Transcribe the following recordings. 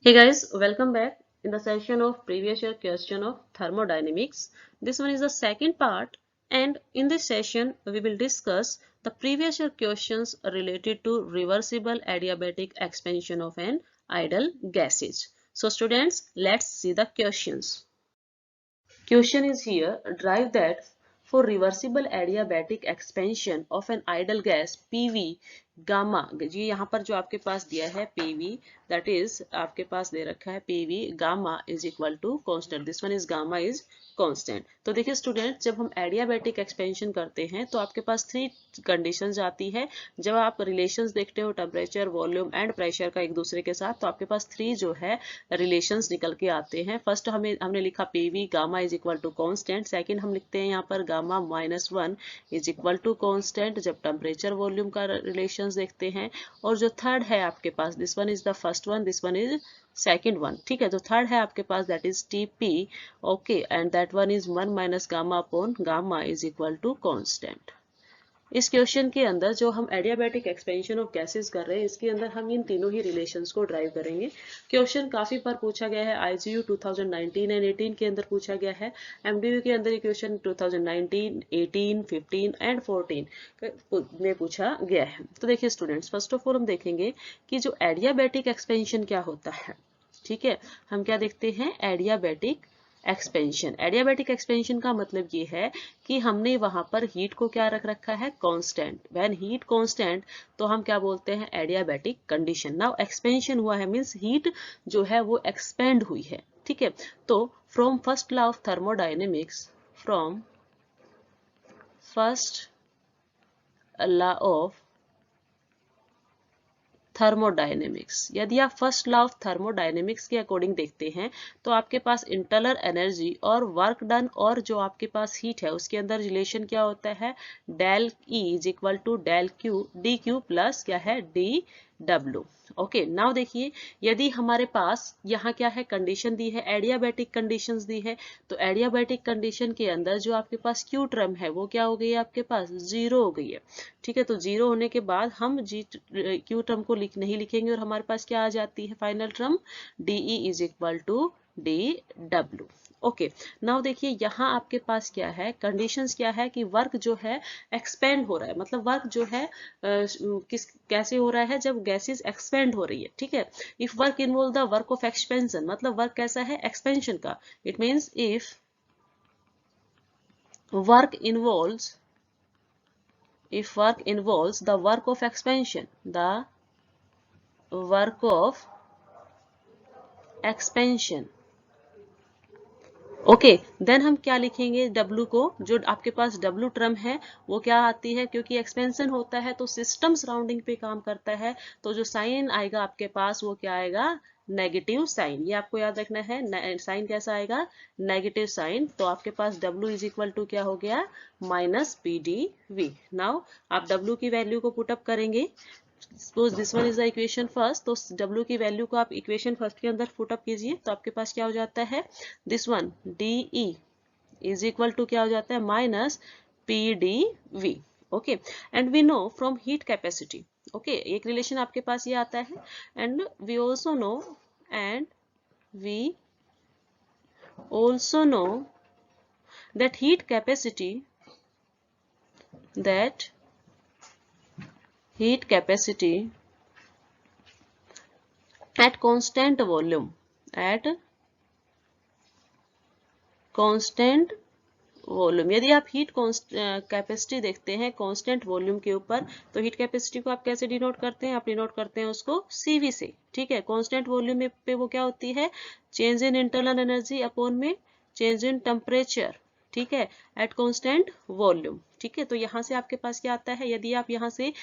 Hey guys, welcome back in the session of previous year question of thermodynamics. This one is the second part, and in this session we will discuss the previous year questions related to reversible adiabatic expansion of an ideal gases. So students, let's see the questions. Question is here, drive that for reversible adiabatic expansion of an ideal gas PV gamma, ये यहाँ पर जो आपके पास दिया है PV, that is आपके पास दे रखा है PV gamma is equal to constant. This one is gamma is constant. तो देखिए स्टूडेंट, जब हम एडियाबैटिक एक्सपेंशन करते हैं तो आपके पास थ्री कंडीशंस आती है. जब आप रिलेशंस देखते हो टेम्परेचर, वॉल्यूम एंड प्रेशर का एक दूसरे के साथ, तो आपके पास थ्री जो है रिलेशंस निकल के आते हैं. फर्स्ट हमने लिखा PV gamma is equal to constant. Second हम लिखते हैं यहाँ पर gamma -1 is equal to constant जब टेम्परेचर वॉल्यूम का रिलेशंस देखते हैं. और जो थर्ड है आपके पास, this one is the first one, this one is second one. ठीक है, जो थर्ड है आपके पास that is TP. Okay, and that one is 1 minus gamma upon gamma is equal to constant. इस क्वेश्चन के अंदर जो हम एडियाबैटिक एक्सपेंशन ऑफ गैसेस कर रहे हैं, इसके अंदर हम इन तीनों ही रिलेशंस को ड्राइव करेंगे. क्वेश्चन काफी बार पूछा गया है, आईजीयू 2019 एंड 18 के अंदर पूछा गया है. एमडीयू के अंदर ये क्वेश्चन 2019, 18, 15 एंड 14 में पूछा गया है. तो देखिए स्टूडेंट्स, फर्स्ट ऑफ ऑल हम देखेंगे कि जो एडियाबैटिक एक्सपेंशन क्या होता है. ठीक है, हम क्या देखते हैं, एडियाबैटिक एक्सपेंशन. एडियाबैटिक एक्सपेंशन का मतलब ये है कि हमने वहां पर हीट को क्या रख रखा है, कांस्टेंट. व्हेन हीट कांस्टेंट तो हम क्या बोलते हैं, एडियाबैटिक कंडीशन. नाउ एक्सपेंशन हुआ है मींस हीट जो है वो एक्सपेंड हुई है. ठीक है, तो from first law of thermodynamics, from first law of thermodynamics, यदि आप फर्स्ट लॉ ऑफ थर्मोडायनेमिक्स के अकॉर्डिंग देखते हैं तो आपके पास इंटरनल एनर्जी और वर्क डन और जो आपके पास हीट है उसके अंदर रिलेशन क्या होता है, del E is equal to del Q D Q plus क्या है, डी डब्ल्यू. ओके, नाउ देखिए, यदि हमारे पास यहाँ क्या है, कंडीशन दी है, एडियाबैटिक कंडीशंस दी है. तो एडियाबैटिक कंडीशन के अंदर जो आपके पास क्यू टर्म है वो क्या हो गई है, आपके पास जीरो हो गई है. ठीक है, तो जीरो होने के बाद हम जी क्यू टर्म को नहीं लिखेंगे और हमारे पास क्या आ जाती है final term, DE is equal to D W. Okay, now देखिए यहाँ आपके पास क्या है, कंडीशंस क्या है कि वर्क जो है एक्सपेंड हो रहा है. मतलब वर्क जो है कैसे हो रहा है, जब गैसेस एक्सपेंड हो रही है. ठीक है, if work involve the work of expansion, मतलब वर्क कैसा है, एक्सपेंशन का. It means if work involves, if work involves the work of expansion, the work of expansion. Okay, then हम क्या लिखेंगे, W को, जो आपके पास W टर्म है वो क्या आती है, क्योंकि एक्सपेंशन होता है तो सिस्टम सराउंडिंग पे काम करता है, तो जो साइन आएगा आपके पास वो क्या आएगा, नेगेटिव साइन. ये आपको याद रखना है, साइन कैसा आएगा, नेगेटिव साइन. तो आपके पास W इज इक्वल टू क्या हो गया, minus P D V. Now आप W की वैल्यू को पुटअप करेंगे. Suppose this one is the equation first, तो W की वैल्यू को आप इक्वेशन फर्स्ट के अंदर पुट अप कीजिए तो आपके पास क्या हो जाता है, this one DE is equal to क्या हो जाता है, minus PdV. Okay, and we know from heat capacity. Okay, एक रिलेशन आपके पास ये आता है, and we also know, and we also know that heat capacity, that heat capacity at constant volume, at constant volume. यदि आप heat capacity देखते हैं कांस्टेंट वॉल्यूम के ऊपर, तो हीट कैपेसिटी को आप कैसे डिनोट करते हैं, आप डिनोट करते हैं उसको CV से. ठीक है, कांस्टेंट वॉल्यूम पे वो क्या होती है, change in internal energy upon में चेंज इन टेम्परेचर. ठीक है, एट कांस्टेंट वॉल्यूम. ठीक है, तो यहाँ से आपके पास क्या आता है, यदि आप यहाँ से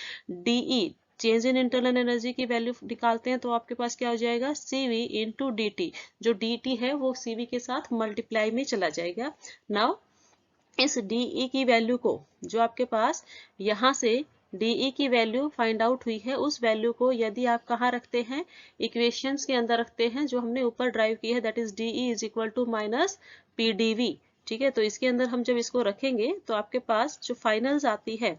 DE change in internal energy की वैल्यू निकालते हैं तो आपके पास क्या हो जाएगा, CV इंटू DT. जो DT है वो CV के साथ मल्टीप्लाई में चला जाएगा. नाउ इस DE की वैल्यू को, जो आपके पास यहाँ से DE की वैल्यू फाइंड आउट हुई है, उस वैल्यू को यदि आप कहाँ रखते हैं, इक्वेशंस के अंदर रखते हैं जो हमने ऊपर ड्राइव की है, that is DE is equal to minus PdV. ठीक है, तो इसके अंदर हम जब इसको रखेंगे तो आपके पास जो फाइनल्स आती है,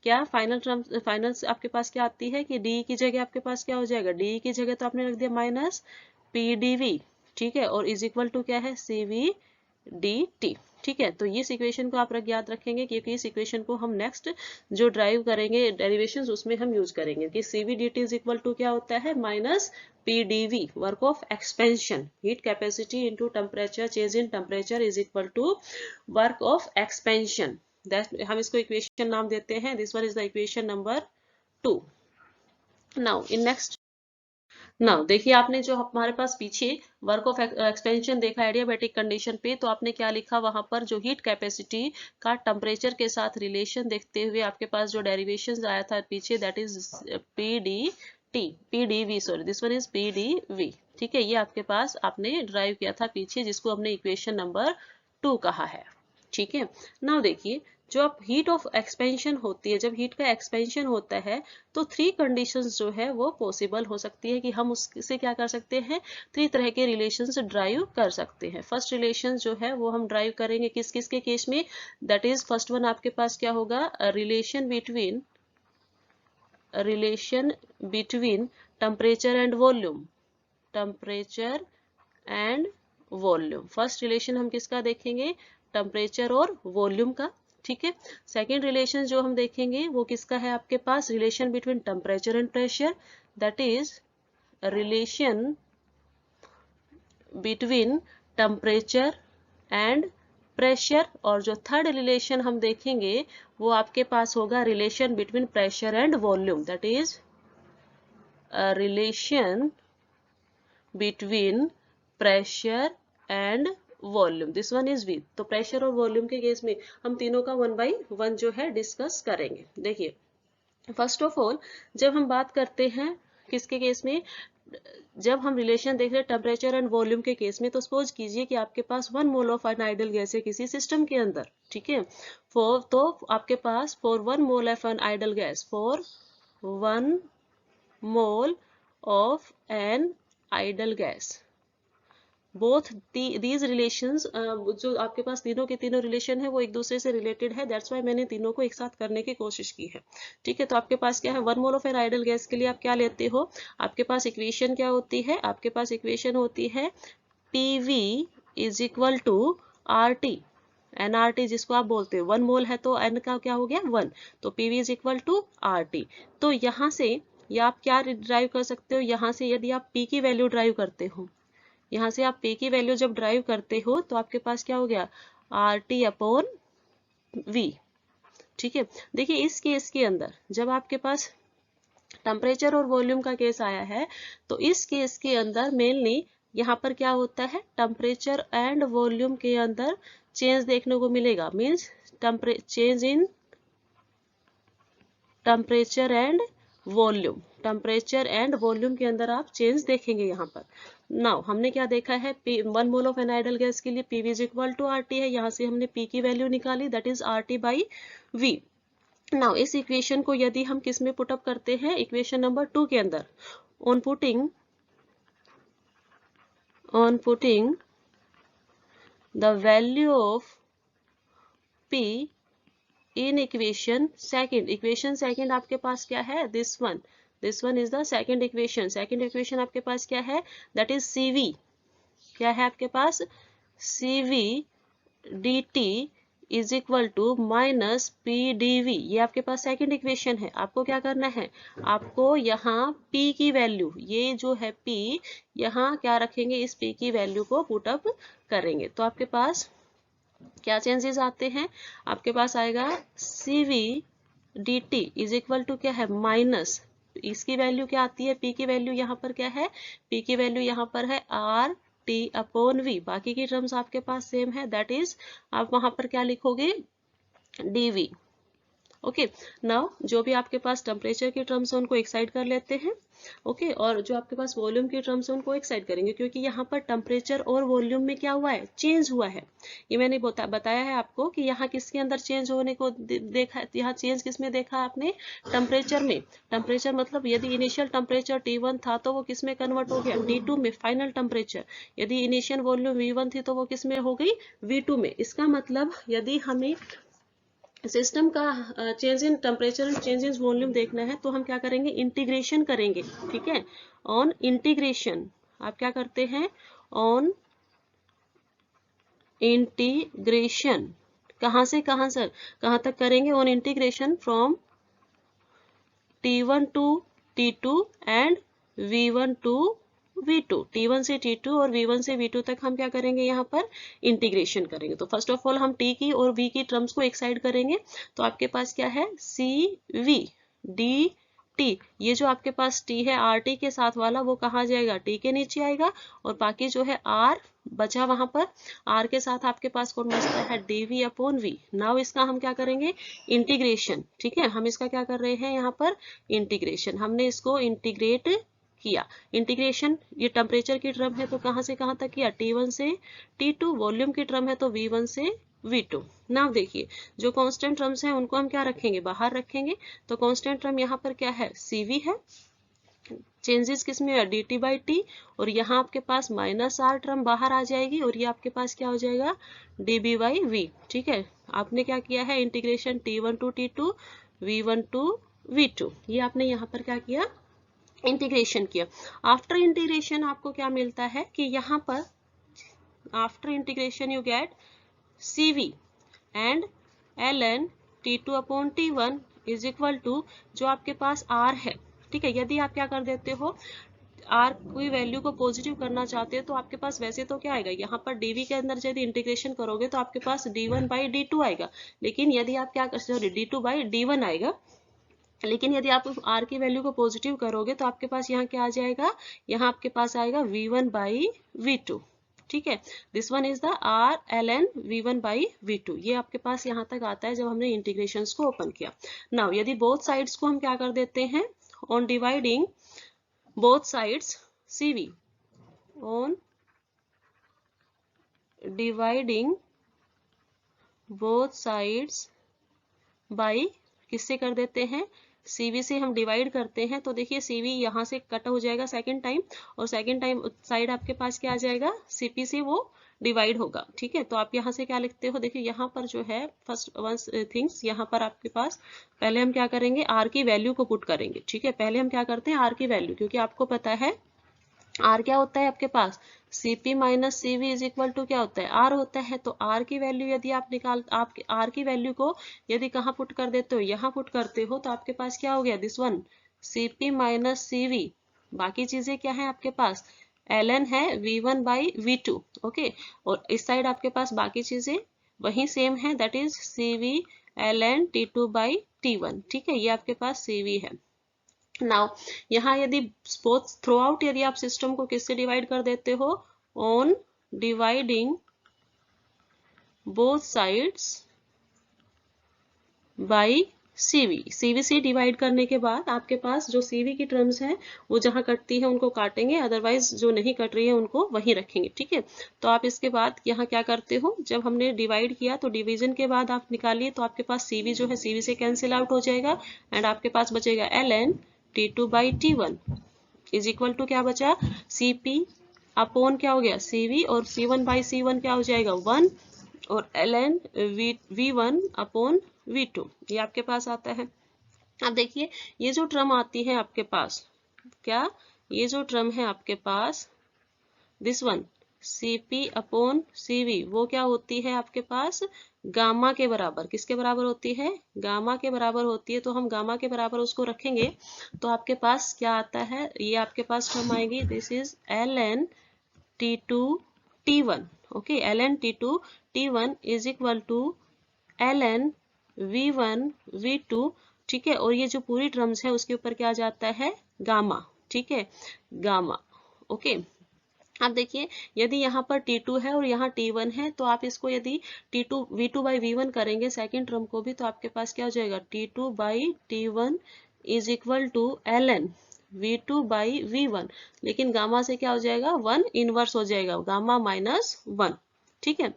क्या फाइनल टर्म, फाइनल्स आपके पास क्या आती है कि DE की जगह आपके पास क्या हो जाएगा, DE की जगह तो आपने रख दिया माइनस PdV, ठीक है, और इज इक्वल टू क्या है, CVdT, ठीक है। तो इस इक्वेशन को आप याद रखेंगे क्योंकि इस इक्वेशन को हम नेक्स्ट जो ड्राइव करेंगे डेरिवेशंस उसमें हम यूज करेंगे कि CVdT इज इक्वल टू क्या होता है, minus PdV, work of expansion, heat capacity into temperature, change in temperature is equal to work of expansion. हम इसको इक्वेशन नाम देते हैं, this one is the equation number 2। Now in next, now देखिए आपने जो हमारे पास पीछे वर्क ऑफ एक्सपेंशन देखा एडियाबैटिक कंडीशन पे, तो आपने क्या लिखा वहां पर, जो हीट कैपेसिटी का टेम्परेचर के साथ रिलेशन देखते हुए आपके पास जो डेरिवेशन आया था पीछे, that is PdV, sorry this one is PdV, ठीक है। ये आपके पास आपने ड्राइव किया था पीछे, जिसको हमने इक्वेशन नंबर 2 कहा है, ठीक है। नाउ देखिए जो अब हीट ऑफ एक्सपेंशन होती है, जब हीट का एक्सपेंशन होता है तो 3 कंडीशंस जो है वो पॉसिबल हो सकती है कि हम उससे क्या कर सकते हैं, 3 तरह के रिलेशंस ड्राइव कर सकते हैं। फर्स्ट रिलेशन जो है वो हम ड्राइव करेंगे किस किस के केस में, दैट इज फर्स्ट वन आपके पास क्या होगा, relation between temperature and volume, temperature and volume. First relation हम किसका देखेंगे, टेम्परेचर और वॉल्यूम का, ठीक है। सेकेंड रिलेशन जो हम देखेंगे वो किसका है आपके पास, relation between temperature and pressure, that is relation between temperature and pressure. और जो थर्ड रिलेशन हम देखेंगे वो आपके पास होगा relation between pressure and volume, that is relation between pressure and volume, this one is V. तो प्रेशर और वॉल्यूम के केस में हम तीनों का 1 बाई 1 जो है डिस्कस करेंगे। देखिए फर्स्ट ऑफ ऑल जब हम बात करते हैं किसके केस में, जब हम रिलेशन देख रहे हैं टेम्परेचर एंड वॉल्यूम के केस में, तो सपोज कीजिए कि आपके पास 1 mole of an ideal gas है किसी सिस्टम के अंदर, ठीक है। तो आपके पास for 1 mole of an ideal gas, for 1 mole of an ideal gas, both these relations, जो आपके पास तीनों के तीनों रिलेशन है वो एक दूसरे से रिलेटेड है, दैट्स वाई मैंने तीनों को एक साथ करने की कोशिश की है, ठीक है। तो आपके पास क्या है, 1 mole of an ideal gas के लिए आप क्या लेते हो, आपके पास इक्वेशन क्या होती है, आपके पास इक्वेशन होती है PV is equal to RT, NRT जिसको आप बोलते हो, 1 मोल है तो N का क्या हो गया 1, तो PV is equal to RT। तो यहाँ से या आप क्या ड्राइव कर सकते हो, यहाँ से यदि आप P की वैल्यू ड्राइव करते हो, यहाँ से आप P की वैल्यू जब ड्राइव करते हो तो आपके पास क्या हो गया, RT अपॉन V, ठीक है। देखिए इस केस के अंदर जब आपके पास टेम्परेचर और वॉल्यूम का केस आया है, तो इस केस के अंदर मेनली यहाँ पर क्या होता है, टेम्परेचर एंड वॉल्यूम के अंदर चेंज देखने को मिलेगा, means change in temperature and volume, temperature and volume के अंदर आप चेंज देखेंगे यहाँ पर। नाउ हमने क्या देखा है, 1 mole of an ideal gas के लिए PV is equal to RT है, यहाँ से हमने P की वैल्यू निकाली, that is RT by V। Now इस इक्वेशन को यदि हम किस में पुटअप करते हैं, इक्वेशन नंबर 2 के अंदर, on putting the value of P in equation second आपके पास क्या है, this one is the second equation आपके पास क्या है, दैट इज CV, क्या है आपके पास, CVdT is equal to minus PdV, ये आपके पास सेकेंड इक्वेशन है। आपको क्या करना है, आपको यहाँ P की वैल्यू, ये जो है P, यहाँ क्या रखेंगे, इस P की वैल्यू को पुटअप करेंगे, तो आपके पास क्या चेंजेस आते हैं, आपके पास आएगा CVdT इज इक्वल टू क्या है, माइनस इसकी वैल्यू क्या आती है, P की वैल्यू यहाँ पर क्या है, P की वैल्यू यहाँ पर है RT अपॉन V, बाकी की टर्म्स आपके पास सेम है, दैट इज आप वहां पर क्या लिखोगे, DV। ओके नाउ जो भी आपके पास टेम्परेचर की टर्म्स है उनको एक साइड कर लेते हैं, ओके और जो आपके पास वॉल्यूम की टर्म्स है उनको एक साइड करेंगे, क्योंकि यहाँ पर टेम्परेचर और वॉल्यूम में क्या हुआ है, चेंज हुआ है। ये मैंने बताया है आपको कि यहाँ किसके अंदर चेंज होने को देखा, यहाँ चेंज किस में देखा आपने, टेम्परेचर में। टेम्परेचर मतलब यदि इनिशियल टेम्परेचर T1 था तो वो किस में कन्वर्ट हो गया, T2 में फाइनल टेम्परेचर। यदि इनिशियल वॉल्यूम V1 थी तो वो किस में हो गई, V2 में। इसका मतलब यदि हमें सिस्टम का change in temperature and change in volume देखना है तो हम क्या करेंगे, इंटीग्रेशन करेंगे, ठीक है। ऑन इंटीग्रेशन आप क्या करते हैं, ऑन इंटीग्रेशन, कहाँ से कहाँ तक करेंगे, on integration from T1 to T2 and V1 to V2, T1 से T2 और V1 से V2 तक हम क्या करेंगे, यहाँ पर इंटीग्रेशन करेंगे। तो फर्स्ट ऑफ ऑल हम T की और V की टर्म्स को एक साइड करेंगे, तो आपके पास क्या है, CV dt, ये जो आपके पास T है RT के साथ वाला, वो कहाँ जाएगा, T के नीचे आएगा, और बाकी जो है R बचा वहां पर, R के साथ आपके पास कौन बचता है, dV अपॉन V। नाउ इसका हम क्या करेंगे, इंटीग्रेशन। ठीक है, हम इसका क्या कर रहे हैं, यहाँ पर इंटीग्रेशन, हमने इसको इंटीग्रेट किया। इंटीग्रेशन, ये टेम्परेचर की टर्म है तो कहाँ से कहाँ तक किया, T1 से T2, वॉल्यूम की टर्म है तो V1 से V2। नाउ देखिए, जो कांस्टेंट टर्म्स हैं उनको हम क्या रखेंगे, बाहर रखेंगे। तो कांस्टेंट टर्म यहाँ पर क्या है, CV है, चेंजेस किस में है, dt बाई टी, और यहाँ आपके पास माइनस आर टर्म बाहर आ जाएगी, और ये आपके पास क्या हो जाएगा, dB बाई वी। ठीक है, आपने क्या किया है, integration T1 to T2, V1 to V2, ये आपने यहाँ पर क्या किया, इंटीग्रेशन किया। आफ्टर इंटीग्रेशन आपको क्या मिलता है कि यहाँ पर after integration you get CV and ln T2 upon T1 is equal to जो आपके पास R है। ठीक है, यदि आप क्या कर देते हो, R कोई वैल्यू को पॉजिटिव करना चाहते हो तो आपके पास वैसे तो क्या आएगा, यहाँ पर dV के अंदर यदि इंटीग्रेशन करोगे तो आपके पास d1 बाई d2 आएगा, लेकिन यदि आप क्या कर, सॉरी d2 बाई d1 आएगा, लेकिन यदि आप R की वैल्यू को पॉजिटिव करोगे तो आपके पास यहाँ क्या आ जाएगा, यहाँ आपके पास आएगा V1 बाई V2। ठीक है, this one is the R ln V1 by V2, ये आपके पास यहाँ तक आता है जब हमने इंटीग्रेशंस को ओपन किया। नाउ यदि बोथ साइड्स को हम क्या कर देते हैं, on dividing both sides CV, on dividing both sides by किससे कर देते हैं, CV से हम डिवाइड करते हैं, तो देखिए CV यहाँ से कट हो जाएगा सेकेंड टाइम, और सेकेंड टाइम साइड आपके पास क्या आ जाएगा, CP से वो डिवाइड होगा। ठीक है, तो आप यहाँ से क्या लिखते हो, देखिए यहाँ पर जो है फर्स्ट वन थिंग्स, यहाँ पर आपके पास पहले हम क्या करेंगे, R की वैल्यू को पुट करेंगे। ठीक है, पहले हम क्या करते हैं, R की वैल्यू, क्योंकि आपको पता है R क्या होता है आपके पास, CP minus CV is equal to क्या होता है, R होता है। तो R की वैल्यू यदि आप आप R की वैल्यू को यदि कहाँ पुट कर देते हो, यहाँ पुट करते हो, तो आपके पास क्या हो गया, this one CP minus CV, बाकी चीजें क्या है आपके पास, ln है V1 बाई V2। ओके, और इस साइड आपके पास बाकी चीजें वही सेम है, that is CV ln T2 by T1। ठीक है, ये आपके पास CV है। नाउ यहाँ यदि बोथ थ्रू आउट यदि आप सिस्टम को किससे डिवाइड कर देते हो, on dividing both sides by CV, CV से डिवाइड करने के बाद आपके पास जो CV की टर्म्स हैं वो जहां कटती है उनको काटेंगे, अदरवाइज जो नहीं कट रही है उनको वहीं रखेंगे। ठीक है, तो आप इसके बाद यहाँ क्या करते हो, जब हमने डिवाइड किया तो डिवीजन के बाद आप निकालिए, तो आपके पास CV जो है CV से कैंसिल आउट हो जाएगा, एंड आपके पास बचेगा ln T2 by T1 is equal to क्या बचा, CP अपॉन क्या हो गया, CV, और C1 बाई C1 क्या हो जाएगा 1, और ln V1 अपॉन V2, ये आपके पास आता है। अब देखिए ये जो टर्म आती है आपके पास, क्या, ये जो टर्म है आपके पास this one CP upon CV, वो क्या होती है आपके पास, गामा के बराबर, किसके बराबर होती है, गामा के बराबर होती है। तो हम गामा के बराबर उसको रखेंगे, तो आपके पास क्या आता है, ये आपके पास टर्म आएगी, this is ln T2 T1। Okay, ln T2 T1 is equal to ln V1 V2। ठीक है, और ये जो पूरी टर्म्स है उसके ऊपर क्या जाता है, गामा। ठीक है, गामा। ओके, अब देखिए यदि यहाँ पर T2 है और यहाँ T1 है, तो आप इसको यदि T2 V2 बाई V1 करेंगे सेकेंड टर्म को भी, तो आपके पास क्या हो जाएगा, T2 by T1 is equal to ln V2 by V1, लेकिन गामा से क्या हो जाएगा, 1 इनवर्स हो जाएगा, गामा माइनस 1। ठीक है,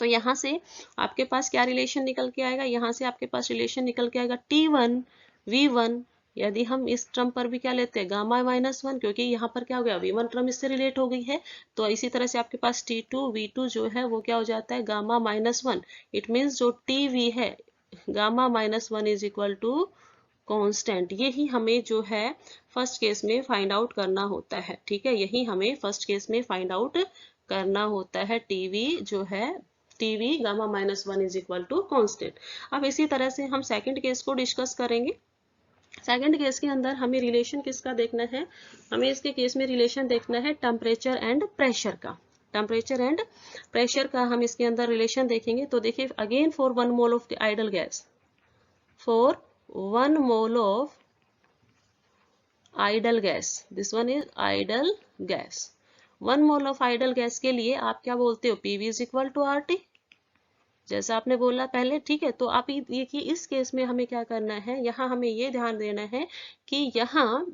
तो यहाँ से आपके पास क्या रिलेशन निकल के आएगा, यहाँ से आपके पास रिलेशन निकल के आएगा T1 V1, यदि हम इस टर्म पर भी क्या लेते हैं, गामा माइनस 1, क्योंकि यहाँ पर क्या हो गया, V1 टर्म इससे रिलेट हो गई है, तो इसी तरह से आपके पास T2 V2 जो है वो क्या हो जाता है, गामा माइनस 1। इट मीन्स जो TV है gamma minus 1 is equal to constant, यही हमें जो है फर्स्ट केस में फाइंड आउट करना होता है। ठीक है, यही हमें फर्स्ट केस में फाइंड आउट करना होता है। टीवी जो है TV gamma minus 1 is equal to constant. अब इसी तरह से हम सेकंड केस को डिस्कस करेंगे। सेकंड केस के अंदर हमें रिलेशन किसका देखना है, हमें इसके केस में रिलेशन देखना है टेम्परेचर एंड प्रेशर का। टेम्परेचर एंड प्रेशर का हम इसके अंदर रिलेशन देखेंगे। तो देखिए again for 1 mole of ideal gas, for 1 mole of ideal gas, this one is ideal gas. 1 mole of ideal gas के लिए आप क्या बोलते हो, PV is equal to RT, जैसा आपने बोला पहले। ठीक है, तो आप देखिए इस केस में हमें क्या करना है, यहाँ हमें ये ध्यान देना है कि यहाँ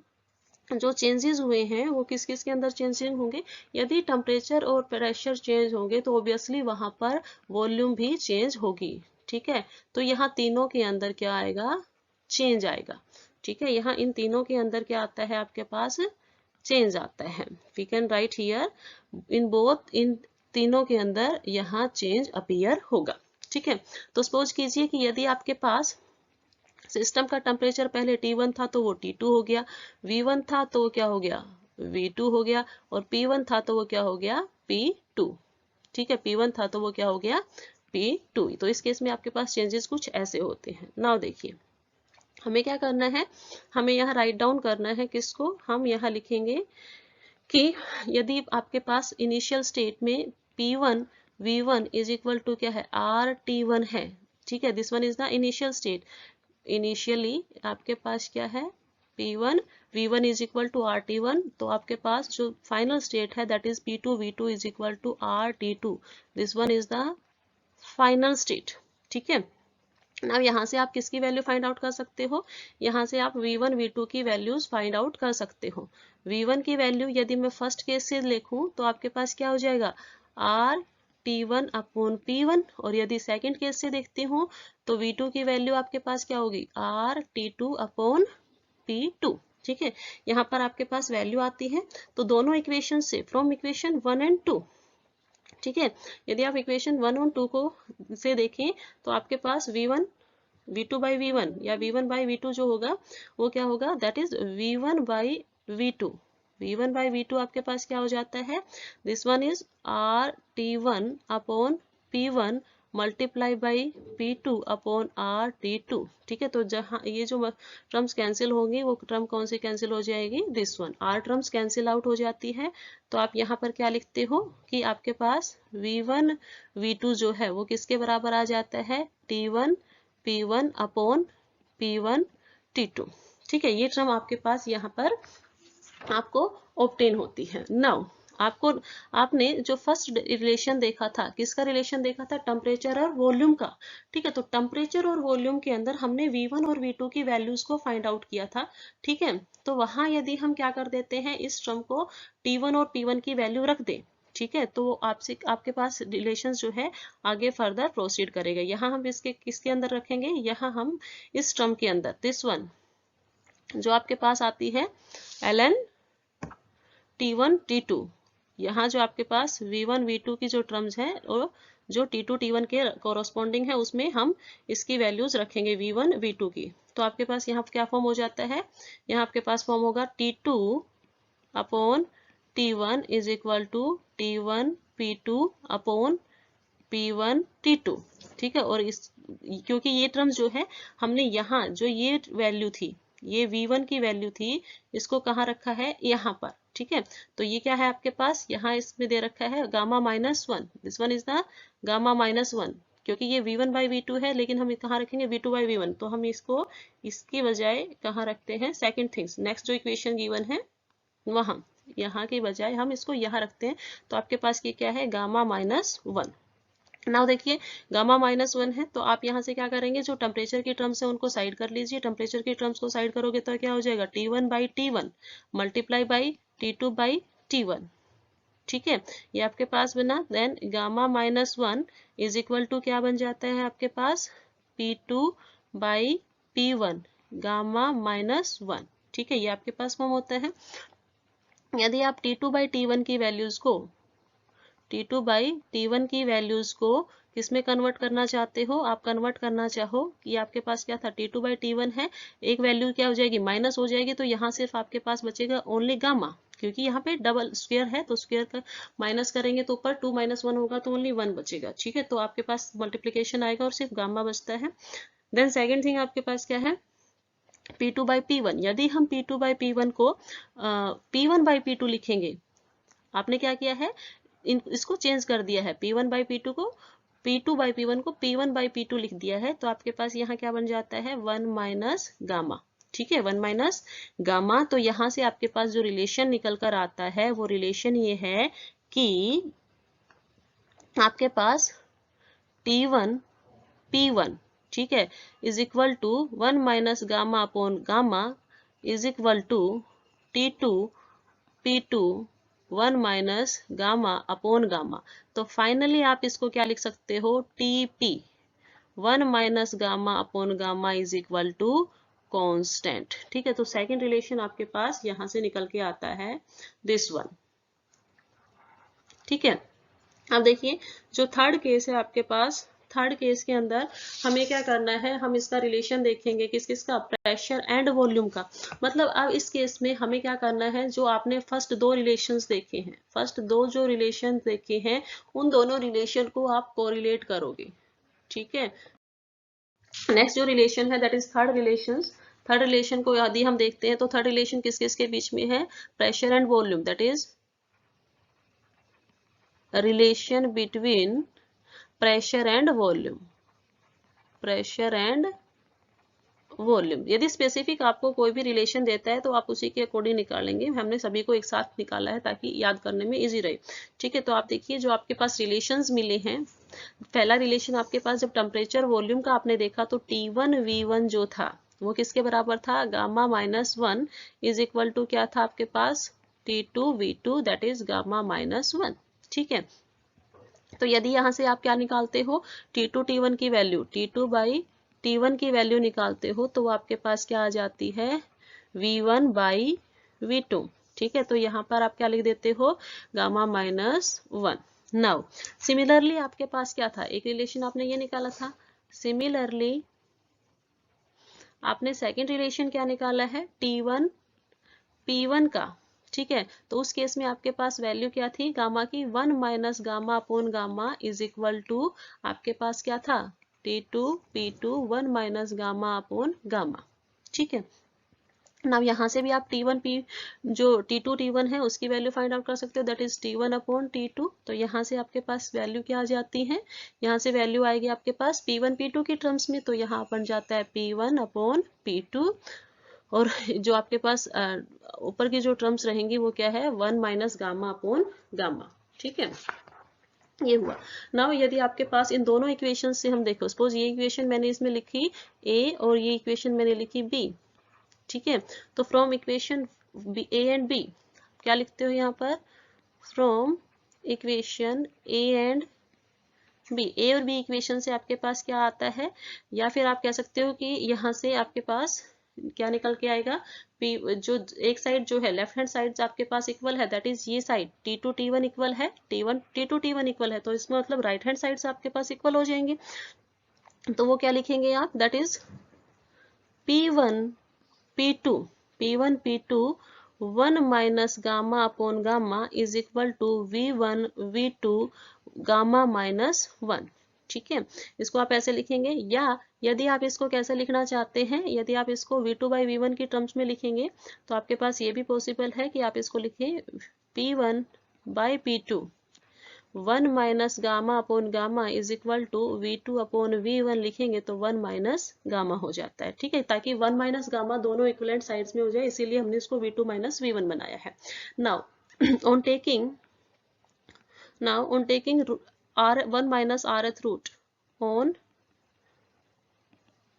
जो चेंजेस हुए हैं वो किस किस के अंदर चेंजिंग होंगे। यदि टेम्परेचर और प्रेशर चेंज होंगे तो ऑब्वियसली वहां पर वॉल्यूम भी चेंज होगी। ठीक है, तो यहाँ तीनों के अंदर क्या आएगा, चेंज आएगा। ठीक है, यहाँ इन तीनों के अंदर क्या आता है आपके पास, चेंज आता है। We can write here in both, इन तीनों के अंदर यहाँ चेंज अपीयर होगा। ठीक है, तो सपोज कीजिए कि यदि आपके पास सिस्टम का टेम्परेचर पहले T1 था तो वो T2 हो गया, V1 था तो वो क्या हो गया, V2 हो गया, और P1 था तो वो क्या हो गया, P2। ठीक है, P1 था तो वो क्या हो गया, P2। तो इस केस में आपके पास चेंजेस कुछ ऐसे होते हैं। नाउ देखिए हमें क्या करना है, हमें यहाँ राइट डाउन करना है किसको, हम यहाँ लिखेंगे कि यदि आपके पास इनिशियल स्टेट में P1 V1 is equal to क्या है, RT1 है। ठीक है, this one is the initial state. Initially आपके पास क्या है, P1 V1 is equal to RT1, तो आपके पास जो फाइनल स्टेट है that is P2 V2 is equal to RT2, this one is the final state. ठीक है, अब यहाँ से आप किसकी वैल्यू फाइंड आउट कर सकते हो, यहाँ से आप V1 V2 की वैल्यूज फाइंड आउट कर सकते हो। V1 की वैल्यू यदि मैं फर्स्ट केस से लिखूं तो आपके पास क्या हो जाएगा, RT1 अपॉन P1, और यदि सेकंड केस से देखती हूँ तो V2 की वैल्यू आपके पास क्या होगी, RT2 अपॉन P2। ठीक है, यहाँ पर आपके पास वैल्यू आती है। तो दोनों इक्वेशन से फ्रॉम इक्वेशन 1 एंड 2, ठीक है, यदि आप इक्वेशन 1 और 2 को से देखें तो आपके पास V1 V2 बाई V1 या V1 बाई V2 जो होगा वो क्या होगा, that is V1 by V2। V1 by V2 आपके पास क्या हो जाता है, this one is RT1 upon P1 multiply by P2 upon RT2। ठीक है, तो जहाँ ये जो टर्म्स कैंसिल होंगी वो टर्म कौन सी कैंसिल हो जाएगी, this one, R terms cancel out हो जाती है। तो आप यहाँ पर क्या लिखते हो कि आपके पास V1 V2 जो है वो किसके बराबर आ जाता है, T1 P1 upon P1 T2। ठीक है, ये टर्म आपके पास यहाँ पर आपको ऑब्टेन होती है। नाउ आपने जो फर्स्ट रिलेशन देखा था, किसका रिलेशन देखा था, टेम्परेचर और वॉल्यूम का। ठीक है, तो टेम्परेचर और वॉल्यूम के अंदर हमने V1 और V2 की वैल्यूज को फाइंड आउट किया था। ठीक है, तो वहां यदि हम क्या कर देते हैं, इस टर्म को T1 और P1 की वैल्यू रख दें, ठीक है, तो आपसे आपके पास रिलेशन जो है आगे फर्दर प्रोसीड करेगा। यहाँ हम इसके किसके अंदर रखेंगे, यहाँ हम इस टर्म के अंदर, दिस वन जो आपके पास आती है ln T1 T2, यहाँ जो आपके पास V1 V2 की जो टर्म्स है और जो T2 T1 के कोरोस्पोंडिंग है उसमें हम इसकी वैल्यूज रखेंगे V1 V2 की। तो आपके पास यहाँ क्या फॉर्म हो जाता है, यहाँ आपके पास फॉर्म होगा T2 upon T1 is equal to T1 P2 upon P1 T2। ठीक है, और इस क्योंकि ये टर्म्स जो है हमने यहाँ जो ये वैल्यू थी, ये V1 की वैल्यू थी, इसको कहाँ रखा है, यहाँ पर। ठीक है, तो ये क्या है आपके पास, यहाँ इसमें दे रखा है gamma minus 1, this one is the gamma minus 1, क्योंकि ये V1 बाई V2 है, लेकिन हम कहाँ रखेंगे V2 बाई V1, तो हम इसको इसकी बजाय कहाँ रखते हैं, सेकेंड थिंग्स नेक्स्ट जो इक्वेशन गिवन है वहां, यहाँ की बजाय हम इसको यहाँ रखते हैं। तो आपके पास ये क्या है, गामा माइनस 1। नाउ देखिए गामा माइनस 1 है, तो आप यहाँ से क्या करेंगे, जो टेम्परेचर की टर्म्स है उनको साइड कर लीजिए। टेम्परेचर की टर्म्स को साइड करोगे तो क्या हो जाएगा, T1 by T1 multiply by T2 by T1। ठीक है, ये आपके पास बना। Then gamma minus 1 is equal to क्या बन जाता है आपके पास, P2 by P1 gamma minus 1। ठीक है, ये आपके पास फॉर्म होता है। यदि आप T2 बाई T1 की वैल्यूज को T2 बाई T1 की वैल्यूज को किसमें कन्वर्ट करना चाहते हो? आप कन्वर्ट करना चाहो कि आपके पास क्या था, T2 बाई T1 है, एक वैल्यू क्या हो जाएगी, माइनस हो जाएगी, तो यहाँ सिर्फ आपके पास बचेगा ओनली गामा, क्योंकि यहाँ पे डबल स्क्वायर है तो स्क्वायर का माइनस करेंगे तो ऊपर 2 - 1 होगा तो ओनली 1 बचेगा। ठीक है, तो आपके पास मल्टीप्लीकेशन आएगा और सिर्फ गामा बचता है। देन सेकेंड थिंग आपके पास क्या है, P2 बाई P1। यदि हम P2 बाई P1 को P1 बाई P2 लिखेंगे, आपने क्या किया है, इसको चेंज कर दिया है, P1 बाई P2 को P2 बाई P1 को P1 बाई P2 लिख दिया है, तो आपके पास यहाँ क्या बन जाता है, 1 माइनस गामा। ठीक है, 1 माइनस गामा। तो यहाँ से आपके पास जो रिलेशन निकल कर आता है वो रिलेशन ये है कि आपके पास T1 P1, ठीक है, is equal to 1 minus gamma upon gamma is equal to T2 P2 1 minus gamma upon gamma. तो फाइनली आप इसको क्या लिख सकते हो, TP 1 minus gamma upon gamma is equal to constant. ठीक है, तो सेकंड रिलेशन आपके पास यहां से निकल के आता है, दिस वन। ठीक है, अब देखिए जो थर्ड केस है आपके पास, थर्ड केस के अंदर हमें क्या करना है, हम इसका रिलेशन देखेंगे किस किस का, प्रेशर एंड वॉल्यूम का। मतलब अब इस केस में हमें क्या करना है, जो आपने फर्स्ट दो रिलेशंस देखे हैं, फर्स्ट दो जो रिलेशन देखे हैं उन दोनों रिलेशन को आप कोरिलेट करोगे। ठीक है, नेक्स्ट जो रिलेशन है that is third relation. Third relation को यदि हम देखते हैं तो थर्ड रिलेशन किस किस के बीच में है, pressure and volume, that is relation between pressure and volume, pressure and volume. यदि स्पेसिफिक आपको कोई भी रिलेशन देता है तो आप उसी के अकॉर्डिंग निकालेंगे, हमने सभी को एक साथ निकाला है ताकि याद करने में इजी रहे। ठीक है, तो आप देखिए जो आपके पास रिलेशंस मिले हैं, पहला रिलेशन आपके पास जब टेम्परेचर वॉल्यूम का आपने देखा तो T1 V1 जो था वो किसके बराबर था, gamma minus 1 is equal to क्या था आपके पास, T2 V2 that is gamma minus 1। ठीक है, तो यदि यहाँ से आप क्या निकालते हो, T2 T1 की वैल्यू, T2 बाई T1 की वैल्यू निकालते हो तो आपके पास क्या आ जाती है, V1 बाई V2। ठीक है, तो यहाँ पर आप क्या लिख देते हो, गामा माइनस 1। नाउ सिमिलरली आपके पास क्या था, एक रिलेशन आपने ये निकाला था, सिमिलरली आपने सेकेंड रिलेशन क्या निकाला है, T1 P1 का। ठीक है, तो उस केस में आपके पास वैल्यू क्या थी गामा की, 1 minus gamma upon gamma is equal to आपके पास क्या था, T2 P2 1 minus gamma upon gamma. ठीक है, नाउ यहाँ से भी आप T1 P जो T2 T1 है उसकी वैल्यू फाइंड आउट कर सकते हो, that is T1 upon T2। तो यहाँ से आपके पास वैल्यू क्या आ जाती है, यहाँ से वैल्यू आएगी आपके पास P1 P2 की टर्म्स में, तो यहाँ बन जाता है P1 अपॉन P2, और जो आपके पास ऊपर की जो टर्म्स रहेंगी वो क्या है, 1 माइनस गामा अपॉन गामा। ठीक है, ये हुआ। नाउ यदि आपके पास इन दोनों इक्वेशन से हम देखो, सपोज ये इक्वेशन मैंने इसमें लिखी A और ये इक्वेशन मैंने लिखी B। ठीक है, तो from equation A and B क्या लिखते हो यहाँ पर, from equation A and B, A और B इक्वेशन से आपके पास क्या आता है, या फिर आप कह सकते हो कि यहाँ से आपके पास क्या निकल के आएगा, P जो एक साइड जो है लेफ्ट हैंड साइड आपके पास इक्वल है, दैट इज ये साइड T2 T1 इक्वल है, T2 T1 इक्वल है, तो इसमें मतलब राइट हैंड साइड से आपके पास इक्वल हो जाएंगे। तो वो क्या लिखेंगे आप, that is P1 P2 P1 P2 1 minus gamma upon gamma is equal to V1 V2 gamma minus 1। ठीक है, इसको आप ऐसे लिखेंगे, या यदि आप इसको कैसे लिखना चाहते हैं, यदि आप इसको V2 बाई V1 की टर्म्स में लिखेंगे तो आपके पास ये भी पॉसिबल है कि आप इसको लिखें P1 by P2 1 minus gamma upon gamma is equal to V2 upon V1 लिखेंगे तो 1 माइनस गामा हो जाता है। ठीक है, ताकि 1 माइनस गामा दोनों इक्विवेलेंट साइड्स में हो जाए, इसीलिए हमने इसको V2 माइनस V1 बनाया है। Now on taking R 1 minus Rth root, on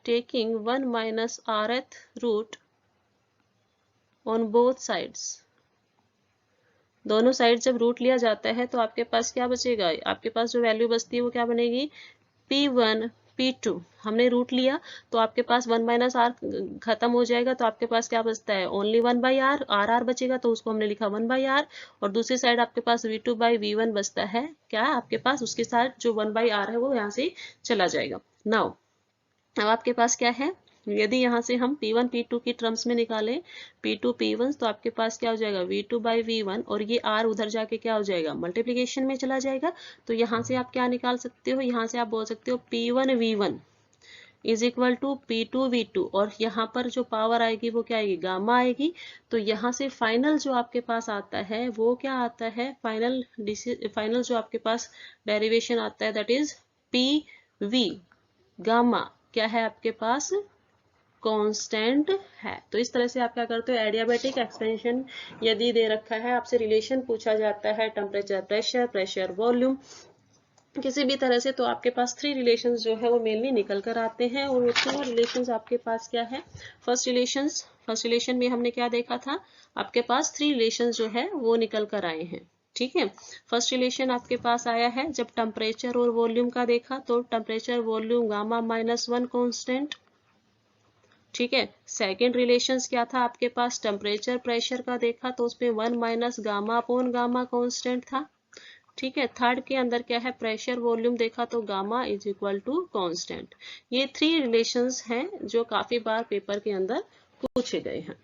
taking 1 minus Rth root on both sides, दोनों साइड जब रूट लिया जाता है तो आपके पास क्या बचेगा, आपके पास जो वैल्यू बचती है वो क्या बनेगी, P1 P2 हमने रूट लिया तो आपके पास 1 माइनस आर खत्म हो जाएगा, तो आपके पास क्या बचता है, ओनली 1 बाई आर, आर बचेगा तो उसको हमने लिखा 1 बाई आर, और दूसरी साइड आपके पास V2 बाई V1 बचता है, क्या आपके पास उसके साथ जो 1 बाई आर है वो यहाँ से चला जाएगा। नाउ अब आपके पास क्या है, यदि यहाँ से हम P1 P2 की टर्म्स में निकालें P2 P1, तो आपके पास क्या हो जाएगा V2 बाई V1, और ये R उधर जाके क्या हो जाएगा, मल्टीप्लीकेशन में चला जाएगा। तो यहाँ से आप क्या निकाल सकते हो, यहाँ से आप बोल सकते हो P1 V1 is equal to P2 V2, और यहाँ पर जो पावर आएगी वो क्या आएगी, गामा आएगी। तो यहाँ से फाइनल जो आपके पास आता है वो क्या आता है, फाइनल जो आपके पास डेरिवेशन आता है दैट इज PV, गामा क्या है आपके पास, कांस्टेंट है। तो इस तरह से आप क्या करते हो, एडियाबैटिक एक्सपेंशन यदि दे रखा है, आपसे रिलेशन पूछा जाता है टेम्परेचर प्रेशर, प्रेशर वॉल्यूम, किसी भी तरह से, तो आपके पास 3 रिलेशंस जो है वो मेनली निकल कर आते हैं। और वो 3 रिलेशंस आपके पास क्या है, फर्स्ट रिलेशन में हमने क्या देखा था, आपके पास 3 रिलेशंस जो है वो निकल कर आए हैं। ठीक है, फर्स्ट रिलेशन आपके पास आया है जब टेम्परेचर और वॉल्यूम का देखा, तो टेम्परेचर वॉल्यूम गामा -1 कांस्टेंट। ठीक है, सेकंड रिलेशंस क्या था आपके पास, टेम्परेचर प्रेशर का देखा तो उसमें 1 minus gamma upon gamma constant था। ठीक है, थर्ड के अंदर क्या है, प्रेशर वॉल्यूम देखा तो gamma is equal to constant. ये 3 रिलेशंस हैं जो काफी बार पेपर के अंदर पूछे गए हैं।